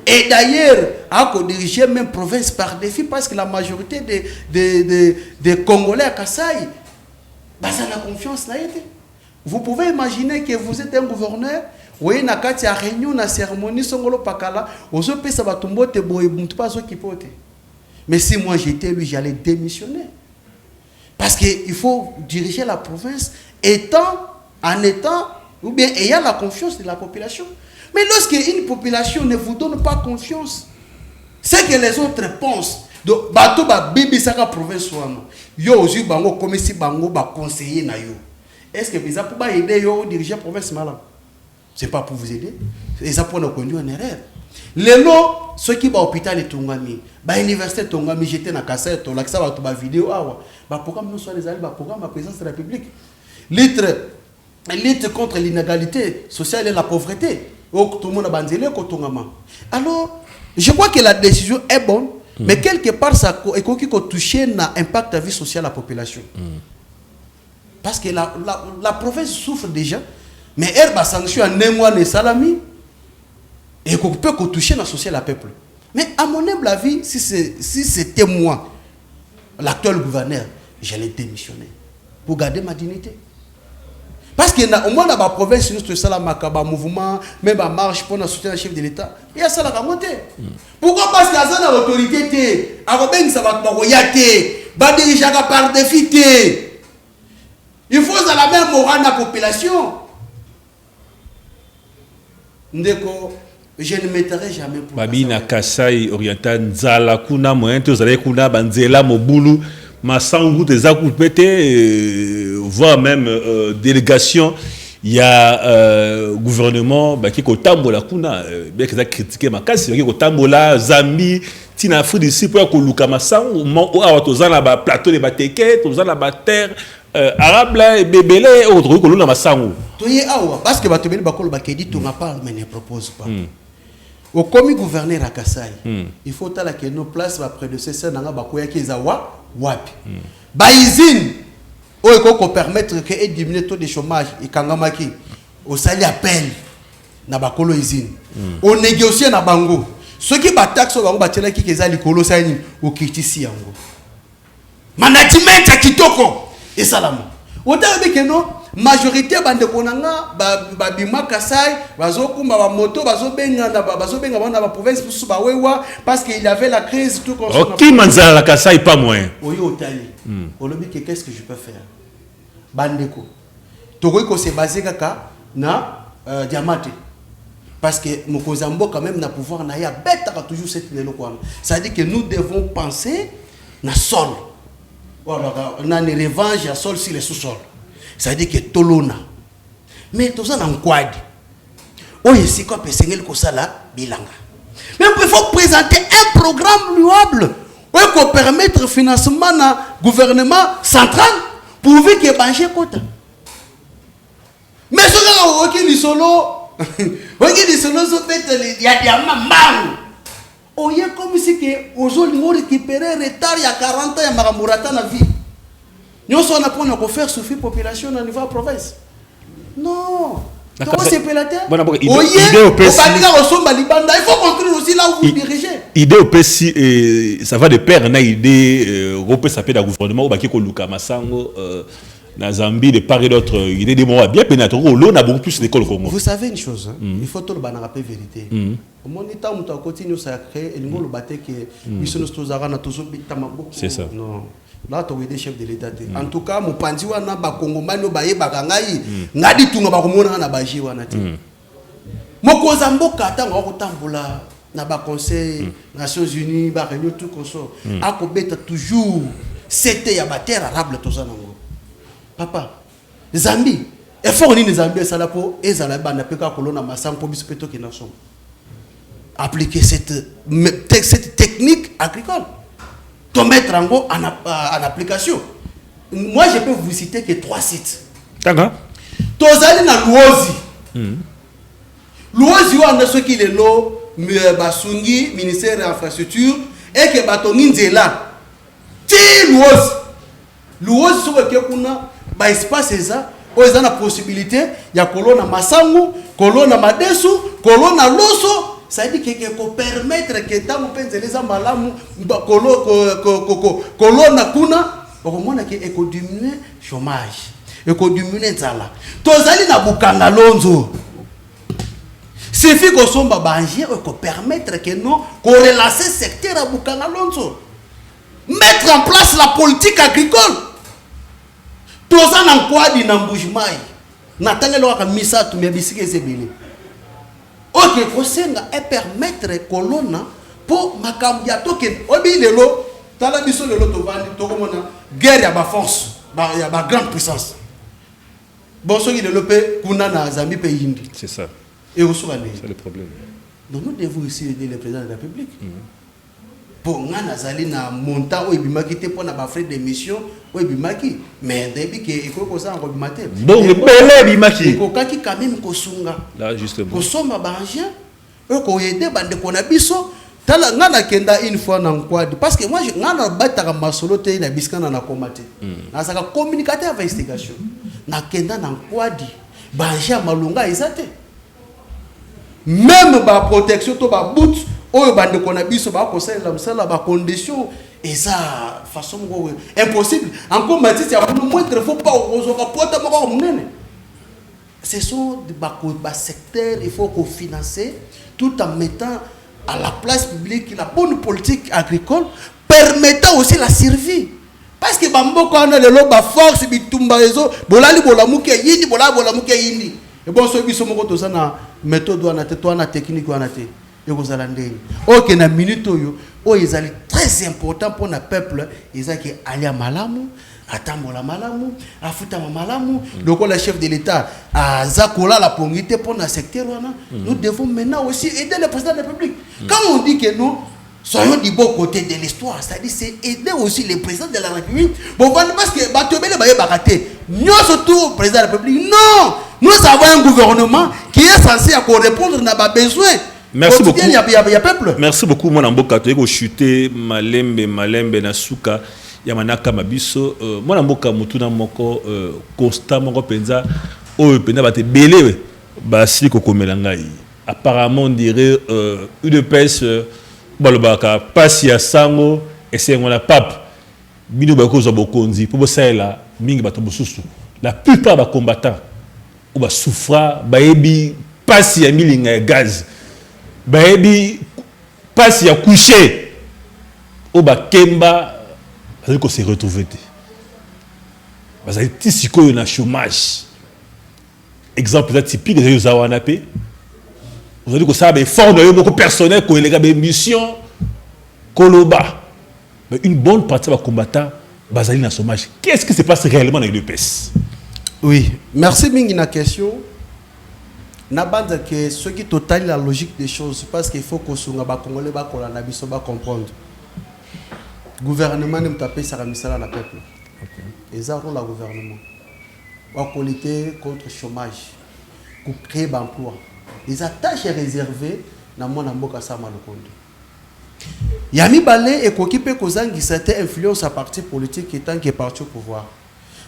Et d'ailleurs, à diriger même province par défi parce que la majorité des Congolais à Kassai, bah ça la confiance n'a été. Vous pouvez imaginer que vous êtes un gouverneur, oui, na kati ya réunion na cérémonie songolo pakala, ozo pesa batumbo te boye muntu pas okipote. Mais si moi j'étais lui, j'allais démissionner. Parce qu'il faut diriger la province en étant, ou bien ayant la confiance de la population. Mais lorsqu'une population ne vous donne pas confiance, c'est que les autres pensent. Donc, bateau ba bibi saka province wano. Yo ozu bango comme si bango ba conseiller na yo. Est-ce que ça pour aider yo diriger la province malade? C'est pas pour vous aider. Et ça pour nous conduire en erreur. Les lots, ceux qui vont à l'hôpital et Tongami, à l'université Tongami, j'étais dans la cassette, on a ça va vidéo, programme nous soit les alliés, programme la présidence de la République. Lutte contre l'inégalité sociale et la pauvreté. Tout le monde a bandé alors, je crois que la décision est bonne, mais quelque part, ça a touché l'impact de la vie sociale de la population. Parce que la province souffre déjà, mais elle va sanctionner un mois de salami et qu'on peut toucher la société la peuple. Mais à mon humble avis, si c'était moi, l'actuel gouverneur, j'allais démissionner pour garder ma dignité. Parce qu'au moins dans la province, nous avons un mouvement, même en marche pour soutenir le chef de l'État. Il y a ça la remontée. Pourquoi? Parce qu'il y a l'autorité, ça va diriger par défi. Il faut la même morale de la population. Ndeko, je ne m'éterai jamais pour Babina Kassai Oriental Nzala kuna moyen to zale kuna banzela mobulu masangu te zaku pété voire même délégation il y a gouvernement qui ko tambola kuna bien que ça critiquer makasi qui ko tambola Zambie tina Afrique d'ici pour ko luka masangu o awa to zana ba plateau de bateke to zana ba terre arabe là et bébélé autre ko luna masangu parce que batobeli bakolo bakedi to na parle mais ne propose pas. Au commis gouverneur à Kassai, il faut que nos places va prédécesseur dans bakoya kizawa wapi. Ba usine o eko permettre que diminuer taux de chômage et kangamaki au sali appel na bakolo usine. On négocie na bango. Ceux qui ba taxe bango batela ki keza likolo sani o kitisi yango. Management ya kitoko et salamu. Autant que non majorité bande konanga ba bima Kassai bazokumba ba moto bazobenga bana ba province pour ba wewa parce qu'il y avait la crise tout comme ça. OK manzala la Kassai pas moins. Oyo otali. Olobi que qu'est-ce que je peux faire? Bandeko. Toko ko se basé kaka na diamante. Parce que Mokozambo quand même na pouvoir na ya bête toujours cette lelo quoi. Ça dit que nous devons penser na sol. Voilà, on a une revanche à sol sur les sous-sols. Ça veut dire que Tolona. Mais tout ça dans le quad. Oh, ici, quoi, Pessengel, Kosala, Bilanga. Mais il faut présenter un programme louable. Pour permettre le financement du gouvernement central. pouvez que banché kota. Mais ce gars qui dit solo, qui dit solo so fait il y a maman. Oh y a comme si que aujourd'hui on récupérer retard il y a 40 ans ya makamurata na vie. Nous sommes à point de faire souffrir la population au niveau de la province. Non. Comment c'est pélateur? Il faut construire aussi là où vous dirigez. Idée au PSI, ça va de pair, une idée, Europé ça peut être gouvernement, ou Bakiko Luka Massango, na Zambie, de part et d'autre, idée des mots bien pénétré, l'on a beaucoup plus d'écoles Congo. Vous savez une chose, il faut tout le monde rappeler vérité. Au moins, il faut continuer à créer, et nous, le bâté que nous sommes tous à toujours c'est ça. Non. Là, tu es des chefs de l'État. En tout cas, mon pandi wana ba Congomano ba yeba ngai ngadi tunga ba komona na baji wana te. Mokoza mboka tanga ko tambola na ba Conseil Nations Unies ba réunion tout comme ça. Akobeta toujours c'était ya ba terre arabe to zanango. Papa, Zambie, effort ni Zambie ça la po ezala ba na peka kolona masango biso peto ki na som. Appliquer cette technique agricole. To mettre en application. Moi, je peux vous citer que 3 sites. D'accord. Tozali na Luozi. Luozi wana ce qui est lo basungi ministère de l'infrastructure et que batongi nzela. Ti Luozi. Luozi so ke kuna ba espace eza o eza na possibilité ya kolona masangu, kolona madesu, kolona loso. Ça dit que permettre que tant que les malamu kolona kuna okomona ke diminuer chômage diminuer nzala tozali na bukanga lonzo suffit ko somba banje ko permettre que non ko relancer secteur à bukanga lonzo mettre en place la politique agricole tozana kwa di na mbujimai natangelo ka misatu me bisike sebele. Ok, kosenga et permettre colonna pour makambia token obi lelo tala biso lelo to vandi to komona guerre ya ba force ya ba grande puissance bon so qui développer kuna na Zambie pays hindi c'est ça et au souverain c'est le problème. Donc nous devons aussi aider le président de la République pour ngana zali na montant o bimaki te pour na ba frais d'émission o bimaki mais depuis que il faut que ça en bimate donc belé bimaki ko kaki quand même ko sunga là justement ko somba banje ko aider bande ko na biso tala ngana kenda une fois na nkwadi parce que moi ngana bataka masolo te na biskana na komate na saka communicateur investigation na kenda na nkwadi banje malunga ezate même ba protection to ba boot oyo bande ko na biso ba conseil la msala ba condition et ça façon impossible encore matiti ya pour moindre faut pas ozoka pota moko munene ce sont des secteurs il faut qu'on finance tout en mettant à la place publique la bonne politique agricole permettant aussi la survie parce que bamboko ana le loba force bitumba ezo bolali bolamuke yindi bolamuke yindi et bon so biso moko tozana méthode wana te to na technique wana te et vous allez ndeni OK na minute oyo ezali très important pour le peuple ezaki alia malamu atambola malamu afuta malamu donc le chef de l'État a zakola la pongité pour le secteur wana nous devons maintenant aussi aider le président de la République quand on dit que nous soyons du bon côté de l'histoire c'est-à-dire c'est aider aussi le président de la République bon parce que batobele baye baraté nous surtout président de la République non nous avons un gouvernement qui est censé répondre à nos besoins. Merci beaucoup. Il y a peuple. Merci beaucoup mon amboka to eko chuter malembe na suka ya manaka mabiso mon amboka mutuna moko constat moko penza o penza bate belé basi ko komela ngai apparemment on dirait UDPS balobaka pasi ya sango esengo na pape bino ba ko zo bokonzi po bosala mingi bato bosusu la plupart ba combattants ou ba souffra ba ebi pasi ya milinga ya gaz baebi passe ya coucher au bakemba parce que se retrouver parce que si ko na chômage exemple là typique de Zawana pe vous avez que ça ben fort de beaucoup personnel ko les gars mission koloba mais une bonne partie des combattants bazali na chômage qu'est-ce qui se passe réellement dans les PES? Oui, merci mingi na question. Nabanda que ce qui totalise la logique des choses parce qu'il faut que les Congolais comprendre. Le gouvernement ne peut pas payer ça à la peuple. et ça rôle le gouvernement. Pour lutter contre le chômage, pour créer des emplois. Les tâches réservées dans mon amboka sama le compte. Yami Balé et Kokipe Kozangi c'était influence à parti politique qui tant que parti au pouvoir.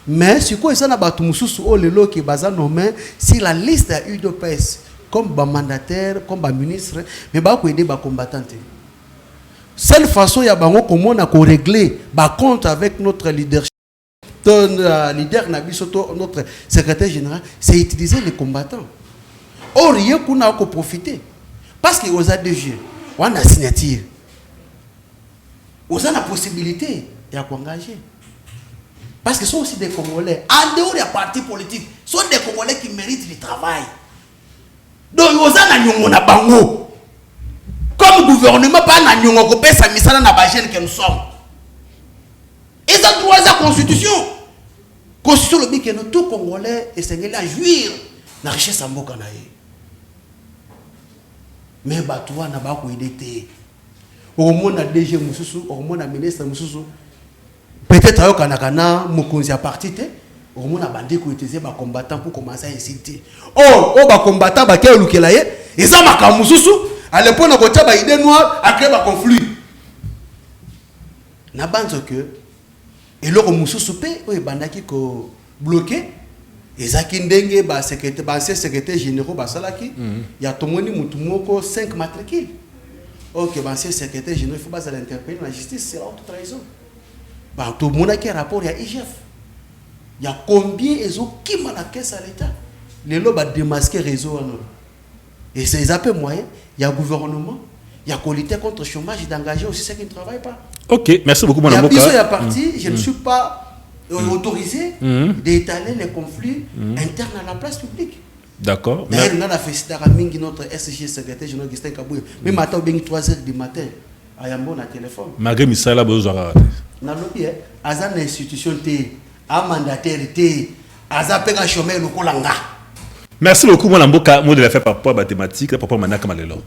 Mais ce qu'on a battu mususu o lelo qui basa nommé si la liste a eu de UDPS comme ba mandataire, comme ba ministre, mais ba ko aider ba combattant. Seule façon ya bango comment on a régler ba compte avec notre leadership. Ton leader Nabisoto, notre secrétaire général, c'est utiliser les combattants. Or, il y a qu'on a profiter. Parce que aux ADG, on a signature. On a la possibilité d'engager. Parce que ce sont aussi des Congolais. En dehors des partis politiques, ce sont des Congolais qui méritent du travail. Donc, on a un bango. Comme gouvernement, pas un bango, on peut pas s'amuser dans la chaîne que nous sommes. Ils ont droit à la constitution. La constitution le dit que nous, tous Congolais, et c'est à jouir la richesse en Bokanaï. Mais toi, n'a pas été. Au moins, la DG Moussou, au moins, la ministre Moussou. Peut-être que Kanakana, Mokonzi a parti, au moins, la bande qui utilisait les combattants pour commencer à inciter. Oh, les combattants, ils ont marqué Moussou. À l'époque, on a une idée noire à créer un conflit. N'a pas que. Et là, on a bloqué. Et Zakindenge, ancien secrétaire général, il y a 5 matricules. Ok, ancien secrétaire général, il faut l'interpeller la justice, c'est la haute trahison. Tout le monde a un rapport, il y a IGF. Il y a combien ils ont qui m'a la caisse à l'État. Les lobes ont démasqué le réseau. Et c'est un moyen. Il y a un gouvernement, il y a qualité contre le chômage et d'engager aussi ceux qui ne travaillent pas. Ok, merci beaucoup, Mme Mboka. Il y a parti, je ne suis pas autorisé d'étaler les conflits internes à la place publique. D'accord. D'ailleurs, on a fait notre SG secrétaire général Augustin Kabouya. Mais maintenant, il est 3h du matin. Il y a un bon téléphone. Malgré Missala, vous avez une institution, un mandataire, un chômeur, le Kolanga. Merci beaucoup, Mme Mboka. Moi, je l'ai fait par rapport à la mathématique, par rapport à Manaka Malelo.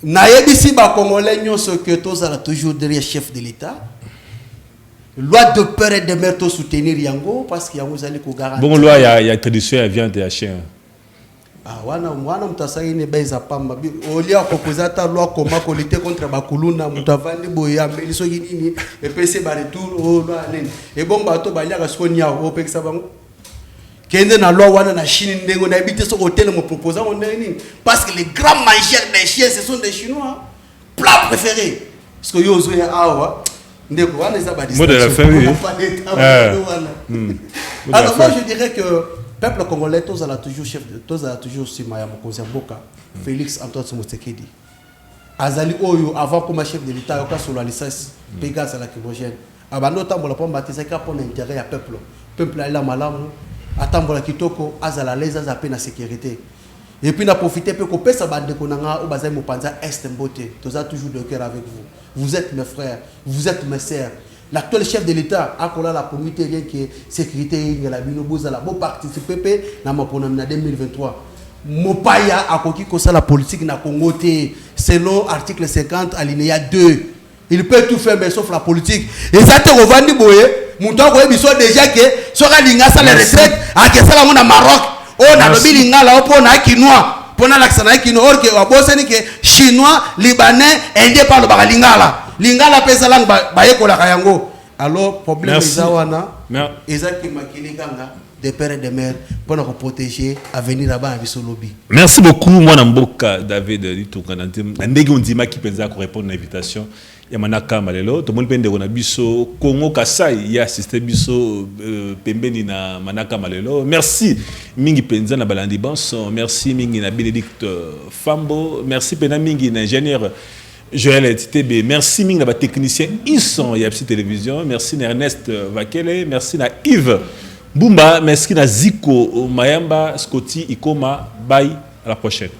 Naïbisi ba Congolais ce que tous a toujours derrière chef de l'État. Loi de peur et de mère to soutenir Yango parce qu'il y a vous allez ko garantir. Bon loi il y a tradition à viande et à chien. Ah wana mtasai ne beza pamba. Olia proposer ta loi comment ko lutter contre bakuluna mutavandi boya meliso yini et PC ba retour o loi nene. Et bon bato ba liaka sonia o pekisa bango. Kende na loi wana na Chine ndengo na habité sur hôtel me proposant on nini parce que les grands mangeurs des chiens ce sont des chinois plat préféré parce que yo zo ya awa ndeko wana ça ba distinction de la famille. Alors moi je dirais que peuple congolais tous a toujours chef tous a toujours Simaya Mokonzi Mboka Félix Antoine Tshisekedi azali oyo avant comme chef de l'état yoka sur la licence Pégase à la Kibogène abando tambola pour baptiser ka pour l'intérêt ya peuple la malamu atambola kitoko azala l'aise à peine la sécurité et puis na profiter peu ko pesa bande konanga ou bazai mopanza est mbote tous a toujours de cœur avec vous êtes mes frères vous êtes mes sœurs l'actuel chef de l'état a kola la comité rien que sécurité ngela bino bozala bo participer pe na mapona na 2023 mopaya akoki ko ça la politique na Congo té selon article 50 alinéa 2 il peut tout faire mais sauf la politique et ça te revandi boye Mouton ko biso déjà que sera linga ça les retraites à que ça la mona Maroc on a le bilinga là on a quinois pona l'accent na quinois or que aboseni que chinois libanais indé par le balinga lingala pesa lang ba yekola kayango alors problème zawana ezaki makili kanga de père et de mère pour nous protéger à venir là-bas à Bisolobi. Merci beaucoup Mwana Mboka David Litungana ndenge ondima ki penza ko répondre à l'invitation ya manaka malelo to monde pende na biso Congo Kasai ya assisté biso pembeni na manaka malelo. Merci mingi penza na balandi banso, merci mingi na Bénédicte Fambo, merci pena mingi na ingénieur Joël TTB, merci mingi na ba technicien Isson ya télévision, merci na Ernest Vakele, merci na Yves Bumba, merci na Ziko Mayamba, Scotty Ikoma, bye, à la prochaine.